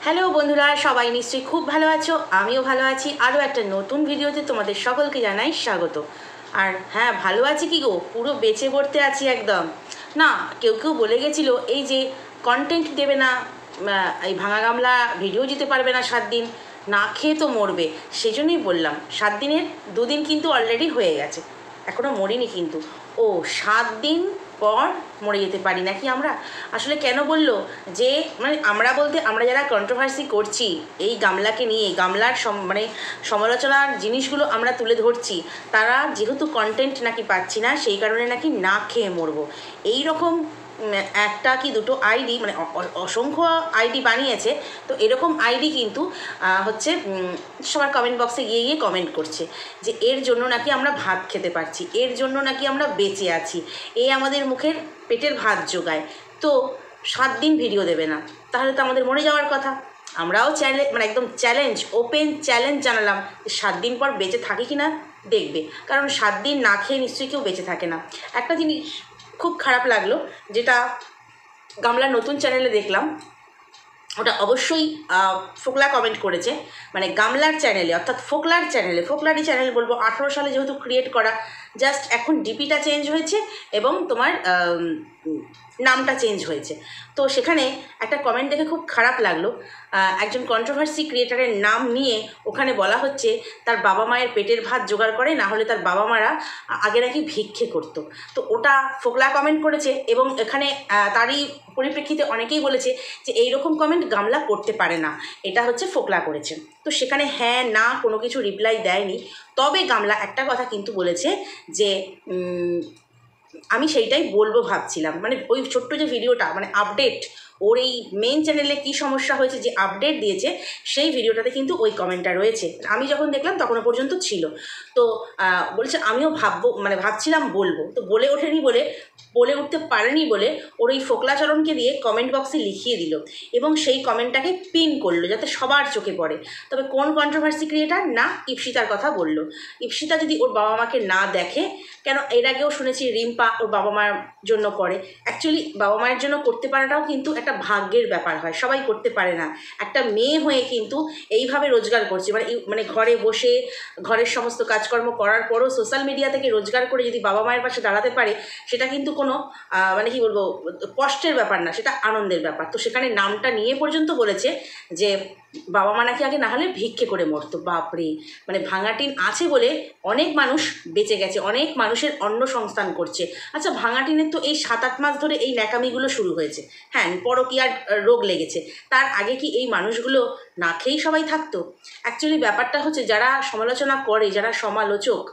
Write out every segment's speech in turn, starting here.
Hello বন্ধুরা, সবাই নিশ্চয়ই খুব ভালো আছো, আমিও ভালো আছি। আরও একটা নতুন ভিডিওতে তোমাদের সকলকে জানাই স্বাগত। আর হ্যাঁ, ভালো আছি কি গো, পুরো বেঁচে পড়তে আছি একদম। না, কেউ কেউ বলে গেছিলো এই যে কন্টেন্ট দেবে না, এই ভাঙা গামলা ভিডিও দিতে পারবে না 7 দিন, না খেয়ে তো মরবে। সেই জন্যই বললাম 7 দিনের 2 দিন কিন্তু অলরেডি হয়ে গেছে, এখনও মরিনি কিন্তু। ও 7 দিন পর মরে যেতে পারি নাকি আমরা? আসলে কেন বললো যে মানে আমরা বলতে আমরা যারা কন্ট্রোভার্সি করছি এই গামলাকে নিয়ে, গামলার মানে সমালোচনার জিনিসগুলো আমরা তুলে ধরছি, তারা যেহেতু কন্টেন্ট নাকি পাচ্ছি না, সেই কারণে নাকি না খেয়ে মরবো। এই রকম একটা কি দুটো আইডি, মানে অসংখ্য আইডি বানিয়েছে। তো এরকম আইডি কিন্তু হচ্ছে সবার কমেন্ট বক্সে গিয়ে গিয়ে কমেন্ট করছে যে এর জন্য নাকি আমরা ভাত খেতে পারছি, এর জন্য নাকি আমরা বেঁচে আছি, এ আমাদের মুখের পেটের ভাত জোগায়। তো 7 দিন ভিডিও দেবে না, তাহলে তো আমাদের মরে যাওয়ার কথা। আমরাও মানে একদম চ্যালেঞ্জ, ওপেন চ্যালেঞ্জ জানালাম যে 7 দিন পর বেঁচে থাকি কি না দেখবে, কারণ 7 দিন না খেয়ে নিশ্চয়ই কেউ বেঁচে থাকে না। একটা জিনিস খুব খারাপ লাগলো, যেটা গামলার নতুন চ্যানেলে দেখলাম, ওটা অবশ্যই ফোকলা কমেন্ট করেছে, মানে গামলার চ্যানেলে, অর্থাৎ ফোকলার চ্যানেলে, ফোকলারই চ্যানেল বলবো, 18 সালে যেহেতু ক্রিয়েট করা, জাস্ট এখন ডিপিটা চেঞ্জ হয়েছে এবং তোমার নামটা চেঞ্জ হয়েছে। তো সেখানে একটা কমেন্ট দেখে খুব খারাপ লাগলো। একজন কন্ট্রোভার্সি ক্রিয়েটারের নাম নিয়ে ওখানে বলা হচ্ছে তার বাবা মায়ের পেটের ভাত জোগাড় করে, না হলে তার বাবা মারা আগে নাকি ভিক্ষে করতো। তো ওটা ফোকলা কমেন্ট করেছে এবং এখানে তারই পরিপ্রেক্ষিতে অনেকেই বলেছে যে এইরকম কমেন্ট গামলা করতে পারে না, এটা হচ্ছে ফোকলা করেছে। তো সেখানে হ্যাঁ না কোনো কিছু রিপ্লাই দেয়নি। তবে গামলা একটা কথা কিন্তু বলেছে যে আমি সেইটাই বলবো ভাবছিলাম, মানে ওই ছোট্ট যে ভিডিওটা, মানে আপডেট, ওর এই মেন চ্যানেলে কী সমস্যা হয়েছে যে আপডেট দিয়েছে, সেই ভিডিওটাতে কিন্তু ওই কমেন্টটা রয়েছে। আমি যখন দেখলাম তখনও পর্যন্ত ছিল। তো বলছে আমিও ভাবছিলাম বলবো, তো বলে ওঠেনি, বলে উঠতে পারেনি বলে ওর ওই ফোকলাচরণকে দিয়ে কমেন্ট বক্সে লিখিয়ে দিল এবং সেই কমেন্টটাকে পিন করলো যাতে সবার চোখে পড়ে। তবে কোন কন্ট্রোভার্সি ক্রিয়েটার? না, ইপসিতার কথা বললো। ইপসিতা যদি ওর বাবা মাকে না দেখে, কেন এর আগেও শুনেছি রিম্পা ওর বাবা মায়ের জন্য করে। অ্যাকচুয়ালি বাবা মায়ের জন্য করতে পারাটাও কিন্তু একটা ভাগ্যের ব্যাপার হয়, সবাই করতে পারে না। একটা মেয়ে হয়ে কিন্তু এইভাবে রোজগার করছে, মানে ঘরে বসে ঘরের সমস্ত কাজকর্ম করার পরও সোশ্যাল মিডিয়া থেকে রোজগার করে যদি বাবা মায়ের পাশে দাঁড়াতে পারে, সেটা কিন্তু কোনো মানে কি বলবো, কষ্টের ব্যাপার না, সেটা আনন্দের ব্যাপার। তো সেখানে নামটা নিয়ে পর্যন্ত বলেছে যে বাবা মা নাকি আগে না হলে ভিক্ষে করে মরতো। বাপরে, মানে ভাঙাটিন আছে বলে অনেক মানুষ বেঁচে গেছে, অনেক মানুষের অন্ন সংস্থান করছে। আচ্ছা, ভাঙাটিনের তো এই 7-8 মাস ধরে এই ন্যাকামিগুলো শুরু হয়েছে, হ্যাঁ, পরকীয়ার রোগ লেগেছে, তার আগে কি এই মানুষগুলো না খেয়েই সবাই থাকতো? অ্যাকচুয়ালি ব্যাপারটা হচ্ছে যারা সমালোচনা করে, যারা সমালোচক,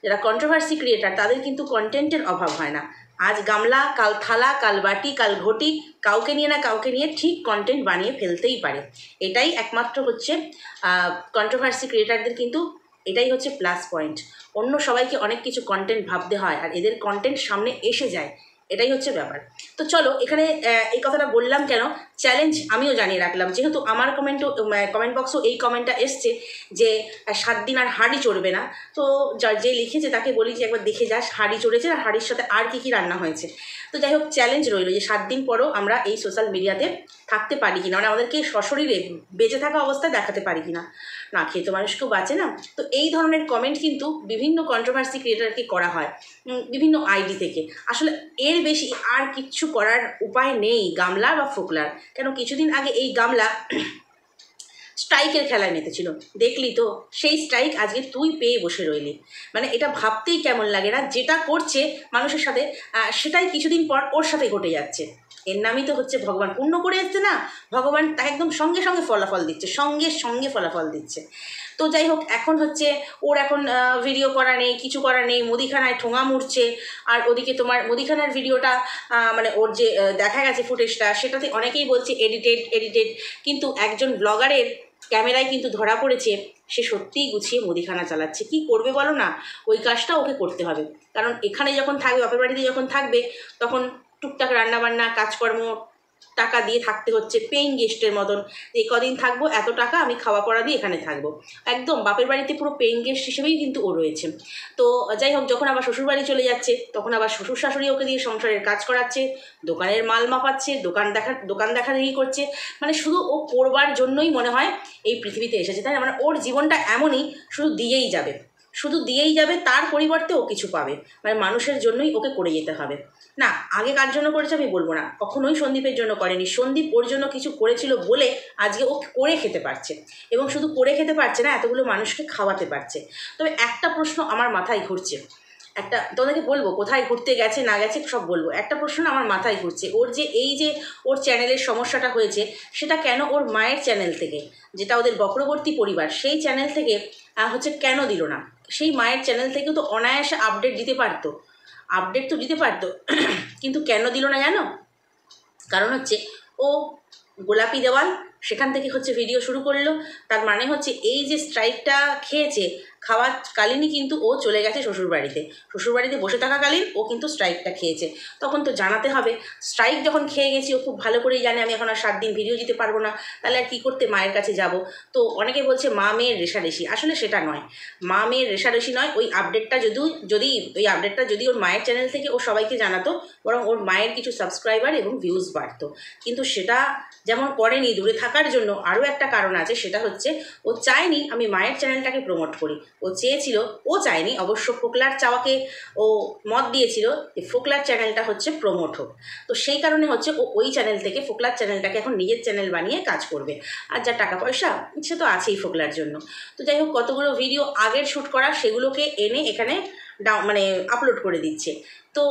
যারা কন্ট্রোভার্সি ক্রিয়েটার, তাদের কিন্তু কন্টেন্টের অভাব হয় না। আজ গামলা, কাল থালা, কাল বাটি, কাল ঘটি, কাউকে নিয়ে না কাউকে নিয়ে ঠিক কন্টেন্ট বানিয়ে ফেলতেই পারে। এটাই একমাত্র হচ্ছে কন্ট্রোভার্সি ক্রিয়েটারদের, কিন্তু এটাই হচ্ছে প্লাস পয়েন্ট। অন্য সবাইকে অনেক কিছু কন্টেন্ট ভাবতে হয়, আর এদের কন্টেন্ট সামনে এসে যায়, এটাই হচ্ছে ব্যাপার। তো চলো, এখানে এই কথাটা বললাম কেন, চ্যালেঞ্জ আমিও জানিয়ে রাখলাম, যেহেতু আমার কমেন্ট বক্সও এই কমেন্টটা এসছে যে 7 দিন আর হাঁড়ি চড়বে না। তো যে লিখেছে তাকে বলি যে একবার দেখে যাস হাঁড়ি চড়েছে, আর হাঁড়ির সাথে আর কী কী রান্না হয়েছে। তো যাই হোক, চ্যালেঞ্জ রইল যে 7 দিন পরও আমরা এই সোশ্যাল মিডিয়াতে থাকতে পারি কিনা, মানে আমাদেরকে সশরীরে বেঁচে থাকা অবস্থায় দেখাতে পারি কিনা। না খেয়ে তো মানুষ কেউ বাঁচে না। তো এই ধরনের কমেন্ট কিন্তু বিভিন্ন কন্ট্রোভার্সি ক্রিয়েটারকে করা হয় বিভিন্ন আইডি থেকে। আসলে এর বেশি আর কিচ্ছু করার উপায় নেই গামলা বা ফোকলার। কেন কিছুদিন আগে এই গামলা স্ট্রাইকের খেলায় মেতেছিল, দেখলি তো? সেই স্ট্রাইক আজকে তুই পেয়ে বসে রইলি। মানে এটা ভাবতেই কেমন লাগে না, যেটা করছে মানুষের সাথে সেটাই কিছুদিন পর ওর সাথে ঘটে যাচ্ছে। এর নামই তো হচ্ছে ভগবান পূর্ণ করে এসছে না, ভগবান তাকে একদম সঙ্গে সঙ্গে ফলাফল দিচ্ছে, সঙ্গে সঙ্গে ফলাফল দিচ্ছে। তো যাই হোক, এখন হচ্ছে ওর এখন ভিডিও করা নেই, কিছু করা নেই, মুদিখানায় ঠোঙা মুড়ছে। আর ওদিকে তোমার মুদিখানার ভিডিওটা মানে ওর যে দেখা গেছে ফুটেজটা, সেটাতে অনেকেই বলছে এডিটেড, কিন্তু একজন ব্লগারের ক্যামেরায় কিন্তু ধরা পড়েছে সে সত্যিই গুছিয়ে মুদিখানা চালাচ্ছে। কি করবে বলো না, ওই কাজটা ওকে করতে হবে, কারণ এখানে যখন থাকবে, বাপের বাড়িতে যখন থাকবে, তখন টুকটাক রান্নাবান্না কাজকর্ম টাকা দিয়ে থাকতে হচ্ছে পেইং গেস্টের মতন। এই কদিন থাকবো, এত টাকা আমি খাওয়া পড়া দিয়ে এখানে থাকবো, একদম বাপের বাড়িতে পুরো পেইং গেস্ট হিসেবেই কিন্তু ও রয়েছে। তো যাই হোক, যখন আবার শ্বশুর বাড়ি চলে যাচ্ছে তখন আবার শ্বশুর শাশুড়ি ওকে দিয়ে সংসারের কাজ করাচ্ছে, দোকানের মাল মাপাচ্ছে, দোকান দেখাদেখি করছে, মানে শুধু ও করবার জন্যই মনে হয় এই পৃথিবীতে এসেছে, তাই না? মানে ওর জীবনটা এমনই, শুধু দিয়েই যাবে, শুধু দিয়েই যাবে, তার পরিবর্তে ও কিছু পাবে, মানে মানুষের জন্যই ওকে করে যেতে হবে। না, আগে কার জন্য করেছে আমি বলবো না, কখনোই সন্দীপের জন্য করেনি। সন্দীপ ওর জন্য কিছু করেছিল বলে আজকে ও করে খেতে পারছে, এবং শুধু করে খেতে পারছে না, এতগুলো মানুষকে খাওয়াতে পারছে। তবে একটা প্রশ্ন আমার মাথায় ঘুরছে, একটা তোমাদেরকে বলবো, কোথায় ঘুরতে গেছে না গেছে সব বলবো। একটা প্রশ্ন আমার মাথায় ঘুরছে, ওর যে এই যে ওর চ্যানেলের সমস্যাটা হয়েছে, সেটা কেন ওর মায়ের চ্যানেল থেকে, যেটা ওদের বক্রবর্তী পরিবার, সেই চ্যানেল থেকে হচ্ছে কেন দিল না? সেই মায়ের চ্যানেল থেকেও তো অনায়াসে আপডেট দিতে পারতো, আপডেট তো দিতে পারতো কিন্তু কেন দিল না জানো? কারণ হচ্ছে ও গোলাপি দেওয়াল, সেখান থেকে হচ্ছে ভিডিও শুরু করলো। তার মানে হচ্ছে এই যে স্ট্রাইকটা খেয়েছে, খাওয়ার কালীনই কিন্তু ও চলে গেছে শ্বশুরবাড়িতে, শ্বশুরবাড়িতে বসে থাকাকালীন ও কিন্তু স্ট্রাইকটা খেয়েছে। তখন তো জানাতে হবে, স্ট্রাইক যখন খেয়ে গেছি ও খুব ভালো করেই জানে আমি এখন আর 7 দিন ভিডিও দিতে পারবো না, তাহলে আর কী করতে মায়ের কাছে যাব? তো অনেকে বলছে মা মেয়ের রেষারেষি, আসলে সেটা নয়, মা মেয়ের রেষারেষি নয়। ওই আপডেটটা যদি ওর মায়ের চ্যানেল থেকে ও সবাইকে জানাতো, বরং ওর মায়ের কিছু সাবস্ক্রাইবার এবং ভিউজ বাড়তো। কিন্তু সেটা যেমন করেনি, দূরে থাকার জন্য আরও একটা কারণ আছে, সেটা হচ্ছে ও চায়নি আমি মায়ের চ্যানেলটাকে প্রমোট করি। ও চেয়েছিল, ও চায়নি অবশ্য, ফোকলার চাওয়াকে ও মত দিয়েছিল যে ফোকলার চ্যানেলটা হচ্ছে প্রমোট হোক। তো সেই কারণে হচ্ছে ও ওই চ্যানেল থেকে ফোকলার চ্যানেলটাকে এখন নিজের চ্যানেল বানিয়ে কাজ করবে। আর যা টাকা পয়সা সে তো আছেই ফোকলার জন্য। তো যাই হোক, কতগুলো ভিডিও আগের শ্যুট করা সেগুলোকে এনে এখানে মানে আপলোড করে দিচ্ছে। তো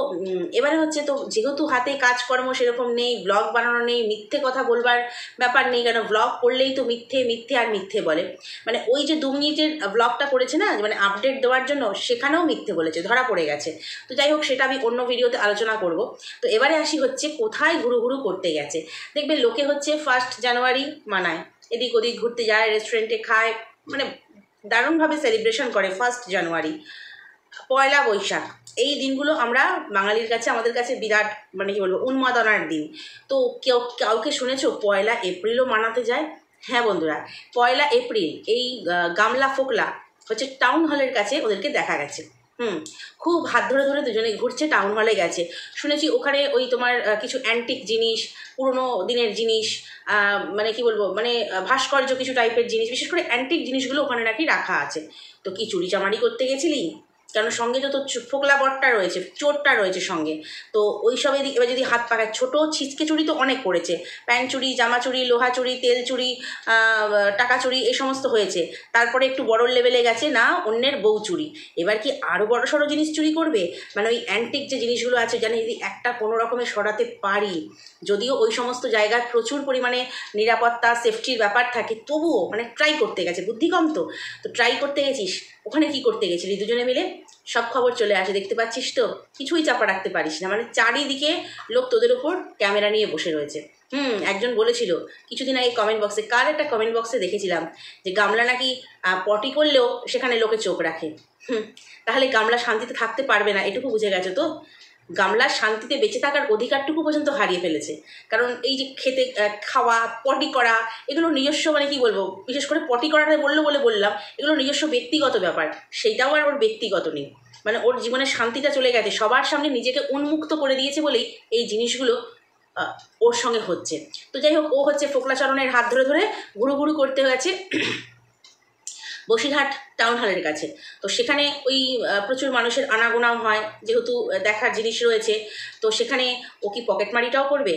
এবারে হচ্ছে, তো যেহেতু হাতে কাজকর্ম সেরকম নেই, ব্লগ বানানো নেই, মিথ্যে কথা বলবার ব্যাপার নেই, কেন ব্লগ করলেই তো মিথ্যে মিথ্যে আর মিথ্যে বলে। মানে ওই যে 2 মিনিটের ব্লগটা করেছে না, মানে আপডেট দেওয়ার জন্য, সেখানেও মিথ্যে বলেছে, ধরা পড়ে গেছে। তো যাই হোক, সেটা আমি অন্য ভিডিওতে আলোচনা করব। তো এবারে আসি হচ্ছে কোথায় ঘুরু করতে গেছে। দেখবে লোকে হচ্ছে 1 জানুয়ারি মানায়, এদিক ওদিক ঘুরতে যায়, রেস্টুরেন্টে খায়, মানে দারুণভাবে সেলিব্রেশন করে 1 জানুয়ারি। পয়লা বৈশাখ, এই দিনগুলো আমরা বাঙালির কাছে, আমাদের কাছে বিরাট, মানে কি বলবো, উন্মাদনার দিন। তো কাউকে শুনেছো পয়লা এপ্রিলও মানাতে যায়? হ্যাঁ বন্ধুরা, পয়লা এপ্রিল এই গামলা ফোকলা হচ্ছে টাউন হলের কাছে ওদেরকে দেখা গেছে। খুব হাত ধরে ধরে দুজনে ঘুরছে, টাউন হলে গেছে। শুনেছি ওখানে ওই তোমার কিছু অ্যান্টিক জিনিস, পুরনো দিনের জিনিস, মানে কি বলবো, মানে ভাস্কর্য কিছু টাইপের জিনিস, বিশেষ করে অ্যান্টিক জিনিসগুলো ওখানে নাকি রাখা আছে। তো কি চুরি চামারি করতে গেছিলি? কারণ সঙ্গে যত ফোকলা বটটা রয়েছে, চোরটা রয়েছে সঙ্গে, তো ওই সব এবার যদি হাত পাকায়, ছোটো ছিচকে চুরি তো অনেক করেছে, প্যান্ট চুরি, জামা চুরি, লোহা চুরি, তেল চুরি, টাকা চুরি, এই সমস্ত হয়েছে। তারপরে একটু বড় লেভেলে গেছে না, অন্যের বউ চুরি। এবার কি আরও বড় সড়ো জিনিস চুরি করবে? মানে ওই অ্যান্টিক যে জিনিসগুলো আছে, জানি যদি একটা কোনো রকমে সরাতে পারি, যদিও ওই সমস্ত জায়গায় প্রচুর পরিমাণে নিরাপত্তা, সেফটির ব্যাপার থাকে, তবুও মানে ট্রাই করতে গেছে, বুদ্ধি কম তো ট্রাই করতে গেছিস। ওখানে কি করতে গেছিলি দুজনে মিলে? সব খবর চলে আসে, দেখতে পাচ্ছিস তো, কিছুই চাপা রাখতে পারিস না, মানে চারিদিকে লোক তোদের ওপর ক্যামেরা নিয়ে বসে রয়েছে। একজন বলেছিল কিছুদিন আগে কমেন্ট বক্সে, কার একটা কমেন্ট বক্সে দেখেছিলাম যে গামলা নাকি পটি করলেও সেখানে লোকে চোখ রাখে। তাহলে গামলা শান্তিতে থাকতে পারবে না, এটুকু বুঝে গেছো তো? গামলার শান্তিতে বেঁচে থাকার অধিকারটুকু পর্যন্ত হারিয়ে ফেলেছে। কারণ এই যে খেতে, খাওয়া, পটি করা, এগুলো নিজস্ব, মানে কি বলবো, বিশেষ করে পটি করাটা বললাম, এগুলো নিজস্ব ব্যক্তিগত ব্যাপার, সেইটাও আর ওর ব্যক্তিগত নেই। মানে ওর জীবনের শান্তিটা চলে গেছে, সবার সামনে নিজেকে উন্মুক্ত করে দিয়েছে বলেই এই জিনিসগুলো ওর সঙ্গে হচ্ছে। তো যাই হোক, ও হচ্ছে ফোকলাচরণের হাত ধরে ধরে ঘুরু করতে হয়েছে বসিরহাট টাউন হলের কাছে। তো সেখানে ওই প্রচুর মানুষের আনাগোনাও হয়, যেহেতু দেখার জিনিস রয়েছে, তো সেখানে ও কি পকেটমারিটাও করবে,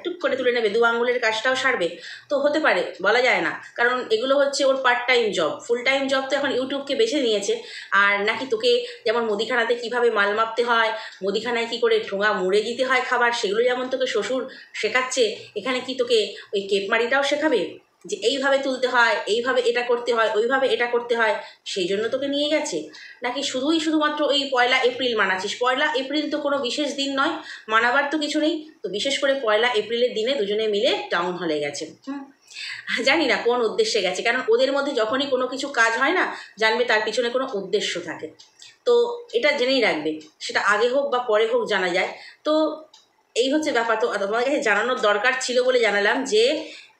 টুক করে তুলে নেবে, 2 আঙুলের কাজটাও সারবে? তো হতে পারে, বলা যায় না, কারণ এগুলো হচ্ছে ওর part time job. Full time job তো এখন ইউটিউবকে বেছে নিয়েছে। আর নাকি তোকে যেমন মুদিখানাতে কীভাবে মাল মাপতে হয়, মুদিখানায় কী করে ঠোঙা মুড়ে দিতে হয় খাবার, সেগুলো যেমন তোকে শ্বশুর শেখাচ্ছে, এখানে কি তোকে ওই কেপমারিটাও শেখাবে, যে এইভাবে তুলতে হয়, এইভাবে এটা করতে হয়, ওইভাবে এটা করতে হয়? সেই জন্য তোকে নিয়ে গেছে? নাকি শুধুমাত্র ওই পয়লা এপ্রিল মানাচ্ছিস? পয়লা এপ্রিল তো কোনো বিশেষ দিন নয়, মানাবার তো কিছু নেই। তো বিশেষ করে পয়লা এপ্রিলের দিনে দুজনে মিলে টাউন হলে গেছে। জানি না কোন উদ্দেশ্যে গেছে, কারণ ওদের মধ্যে যখনই কোনো কিছু কাজ হয় না, জানবে তার পিছনে কোনো উদ্দেশ্য থাকে। তো এটা জেনেই রাখবে, সেটা আগে হোক বা পরে হোক জানা যায়। তো এই হচ্ছে ব্যাপার। তো তোমাদের কাছে জানানোর দরকার ছিল বলে জানালাম যে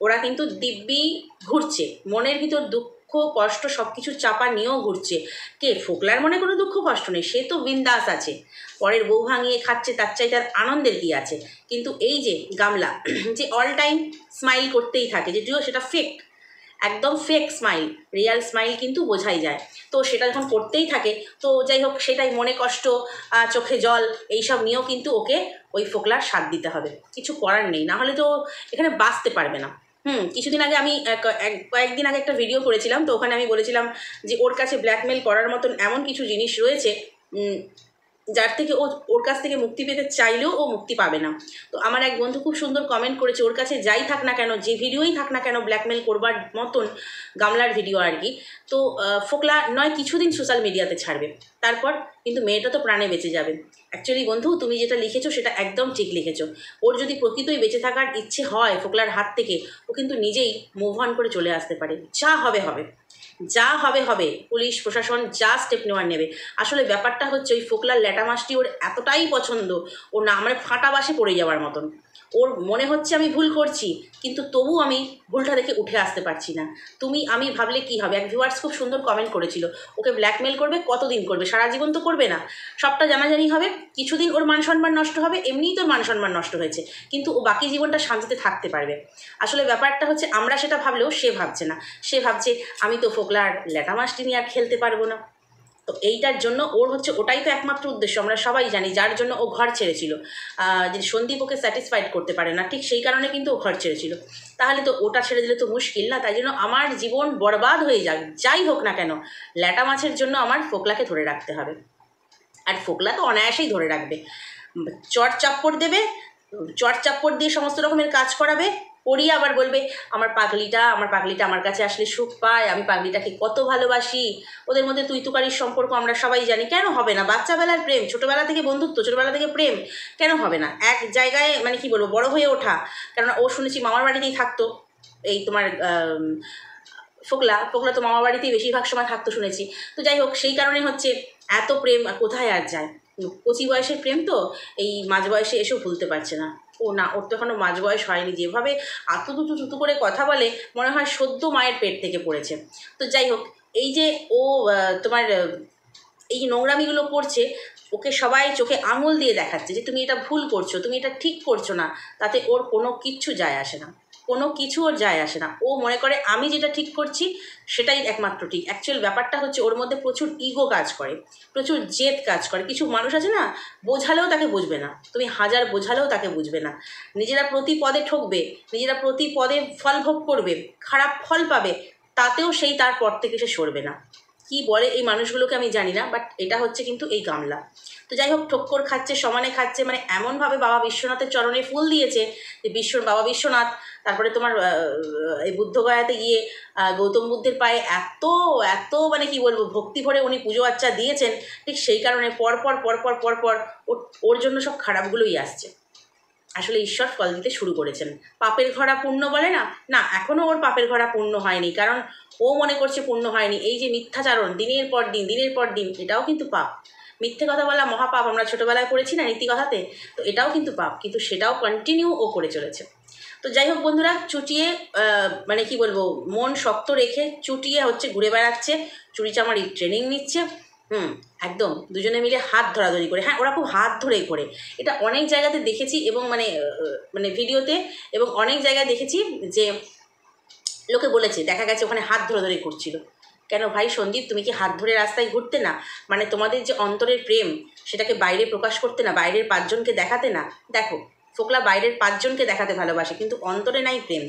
ওরা কিন্তু দিব্যি ঘুরছে, মনের ভিতর দুঃখ কষ্ট সব কিছু চাপা নিয়েও ঘুরছে। কে? ফোকলার মনে কোনো দুঃখ কষ্ট নেই, সে তো বিন্দাস আছে, পরের বউ ভাঙিয়ে খাচ্ছে, তার চাই তার আনন্দের কি আছে। কিন্তু এই যে গামলা যে অল টাইম স্মাইল করতেই থাকে, যদিও সেটা ফেক, একদম ফেক স্মাইল, রিয়াল স্মাইল কিন্তু বোঝাই যায়। তো সেটা যখন করতেই থাকে, তো যাই হোক সেটাই মনে কষ্ট, চোখে জল, এইসব নিয়েও কিন্তু ওকে ওই ফোকলার সাথ দিতে হবে, কিছু করার নেই, না হলে তো এখানে বাঁচতে পারবে না। কিছুদিন আগে আমি কয়েকদিন আগে একটা ভিডিও করেছিলাম, তো ওখানে আমি বলেছিলাম যে ওর কাছে ব্ল্যাকমেল করার মতন এমন কিছু জিনিস রয়েছে যার থেকে ওর কাছ থেকে মুক্তি পেতে চাইলেও ও মুক্তি পাবে না। তো আমার এক বন্ধু খুব সুন্দর কমেন্ট করেছে, ওর কাছে যাই থাক না কেন, যে ভিডিওই থাক না কেন ব্ল্যাকমেল করবার মতন, গামলার ভিডিও আর কি, তো ফোকলা নয় কিছুদিন সোশ্যাল মিডিয়াতে ছাড়বে, তারপর কিন্তু মেয়েটা তো প্রাণে বেঁচে যাবে। অ্যাকচুয়ালি বন্ধু, তুমি যেটা লিখেছো সেটা একদম ঠিক লিখেছো। ওর যদি প্রকৃতই বেঁচে থাকার ইচ্ছে হয় ফোকলার হাত থেকে, ও কিন্তু নিজেই মুভ অন করে চলে আসতে পারে। যা হবে হবে, যা হবে হবে, পুলিশ প্রশাসন যা স্টেপ নেওয়ার নেবে। আসলে ব্যাপারটা হচ্ছে ওই ফোকলার ল্যাটা মাছটি ওর এতটাই পছন্দ, ও না মানে ফাটা বাসে পড়ে যাওয়ার মতন। ওর মনে হচ্ছে আমি ভুল করছি, কিন্তু তবু আমি ভুলটা দেখে উঠে আসতে পারছি না। তুমি আমি ভাবলে কি হবে? এক ভিউয়ার্স খুব সুন্দর কমেন্ট করেছিল, ওকে ব্ল্যাকমেল করবে, কতদিন করবে? সারা জীবন তো করবে না, সবটা জানাজানি হবে, কিছুদিন ওর মান সম্মান নষ্ট হবে, এমনিই তোর মান সম্মান নষ্ট হয়েছে, কিন্তু ও বাকি জীবনটা শান্তিতে থাকতে পারবে। আসলে ব্যাপারটা হচ্ছে আমরা সেটা ভাবলেও সে ভাবছে না, সে ভাবছে আমি তো ফোকলার ল্যাটা মাছটি নিয়ে আর খেলতে পারবো না। তো এইটার জন্য ওর হচ্ছে ওটাই তো একমাত্র উদ্দেশ্য, আমরা সবাই জানি, যার জন্য ও ঘর ছেড়েছিল। যে সন্দীপ ওকে স্যাটিসফাইড করতে পারে না, ঠিক সেই কারণে কিন্তু ও ঘর ছেড়েছিল। তাহলে তো ওটা ছেড়ে দিলে তো মুশকিল না, তাই জন্য আমার জীবন বরবাদ হয়ে যাক, যাই হোক না কেন, ল্যাটা মাছের জন্য আমার ফোকলাকে ধরে রাখতে হবে। আর ফোকলা তো অনায়াসেই ধরে রাখবে, চট চাপ্পড় দেবে, চট চাপ্পড় দিয়ে সমস্ত রকমের কাজ করাবে, করিয়ে আবার বলবে আমার পাগলিটা আমার কাছে আসলে সুখ পায়, আমি পাগলিটাকে কত ভালোবাসি। ওদের মধ্যে তুই তুকারির সম্পর্ক আমরা সবাই জানি, কেন হবে না? বাচ্চাবেলার প্রেম, ছোটোবেলা থেকে বন্ধুত্ব, ছোটোবেলা থেকে প্রেম, কেন হবে না? এক জায়গায় মানে কি বলবো, বড় হয়ে ওঠা। কেননা ও শুনেছি মামার বাড়িতেই থাকতো, এই তোমার ফোকলা তো মামার বাড়িতেই বেশিরভাগ সময় থাকতো শুনেছি। তো যাই হোক, সেই কারণে হচ্ছে এত প্রেম কোথায় আর যায়, কচি বয়সের প্রেম তো এই মাঝ বয়সে এসেও ভুলতে পারছে না। ও না, ওর তো এখনও মাঝ বয়স হয়নি, যেভাবে তুতু করে কথা বলে মনে হয় সদ্য মায়ের পেট থেকে পড়েছে। তো যাই হোক, এই যে ও তোমার এই যে নোংরামিগুলো করছে, ওকে সবাই চোখে আঙুল দিয়ে দেখাচ্ছে যে তুমি এটা ভুল করছো, তুমি এটা ঠিক করছো না, তাতে ওর কোনো কিচ্ছু যায় আসে না, কোনো কিছু ওর যায় আসে না। ও মনে করে আমি যেটা ঠিক করছি সেটাই একমাত্র ঠিক। অ্যাকচুয়াল ব্যাপারটা হচ্ছে ওর মধ্যে প্রচুর ইগো কাজ করে, প্রচুর জেদ কাজ করে। কিছু মানুষ আছে না, বোঝালেও তাকে বুঝবে না, তুমি হাজার বোঝালেও তাকে বুঝবে না, নিজেরা প্রতি পদে ঠকবে, নিজেরা প্রতি পদে ফল ভোগ করবে, খারাপ ফল পাবে, তাতেও সেই তারপর থেকে সে সরবে না। কি বলে এই মানুষগুলোকে আমি জানি না, বাট এটা হচ্ছে কিন্তু এই গামলা। তো যাই হোক, ঠক্কর খাচ্ছে, সমানে খাচ্ছে, মানে এমনভাবে বাবা বিশ্বনাথের চরণে ফুল দিয়েছে যে বাবা বিশ্বনাথ, তারপরে তোমার এই বুদ্ধগয়াতে গিয়ে গৌতম বুদ্ধের পায়ে এত এত মানে কি বলবো ভক্তি ভরে উনি পুজো আচ্চা দিয়েছেন, ঠিক সেই কারণে পরপর ওর জন্য সব খারাপগুলোই আসছে। আসলে ঈশ্বর ফল দিতে শুরু করেছেন। পাপের ঘরা পূর্ণ বলে না, না এখনও ওর পাপের ঘরা পূর্ণ হয়নি, কারণ ও মনে করছে পূর্ণ হয়নি। এই যে মিথ্যাচারণ দিনের পর দিন, এটাও কিন্তু পাপ। মিথ্যে কথা বলা মহাপাপ, আমরা ছোটোবেলায় পড়েছি না নীতি কথাতে, তো এটাও কিন্তু পাপ, কিন্তু সেটাও কন্টিনিউ ও করে চলেছে। তো যাই হোক বন্ধুরা, চুটিয়ে মানে কি বলবো, মন শক্ত রেখে চুটিয়ে হচ্ছে ঘুরে বেড়াচ্ছে, চুরিচামারি ট্রেনিং নিচ্ছে। একদম দুজনে মিলে হাত ধরাধরি করে, হ্যাঁ ওরা খুব হাত ধরেই করে, এটা অনেক জায়গাতে দেখেছি, এবং মানে ভিডিওতে, এবং অনেক জায়গায় দেখেছি যে লোকে বলেছে, দেখা গেছে ওখানে হাত ধরাধরি করছিল। কেন ভাই সন্দীপ, তুমি কি হাত ধরে রাস্তায় ঘুরতে না? মানে তোমাদের যে অন্তরের প্রেম সেটাকে বাইরে প্রকাশ করতে না, বাইরের 5 জনকে দেখাতে না? দেখো ফোকলা বাইরের 5 জনকে দেখাতে ভালোবাসে, কিন্তু অন্তরে নাই প্রেম,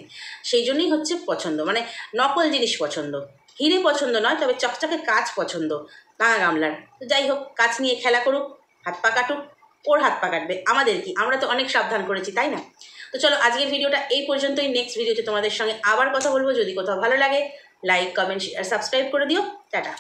সেই জন্যই হচ্ছে পছন্দ, মানে নকল জিনিস পছন্দ, হিরে পছন্দ নয়, তবে চকচকে কাজ পছন্দ ভাঙা গামলার। তো যাই হোক, কাজ নিয়ে খেলা করুক, হাত পা কাটুক, ওর হাত পা কাটবে, আমাদের কি, আমরা তো অনেক সাবধান করেছি তাই না? তো চলো আজকের ভিডিওটা এই পর্যন্তই, নেক্সট ভিডিওতে তোমাদের সঙ্গে আবার কথা বলবো। যদি কোথাও ভালো লাগে লাইক কমেন্ট শেয়ার সাবস্ক্রাইব করে দিও। টাটা।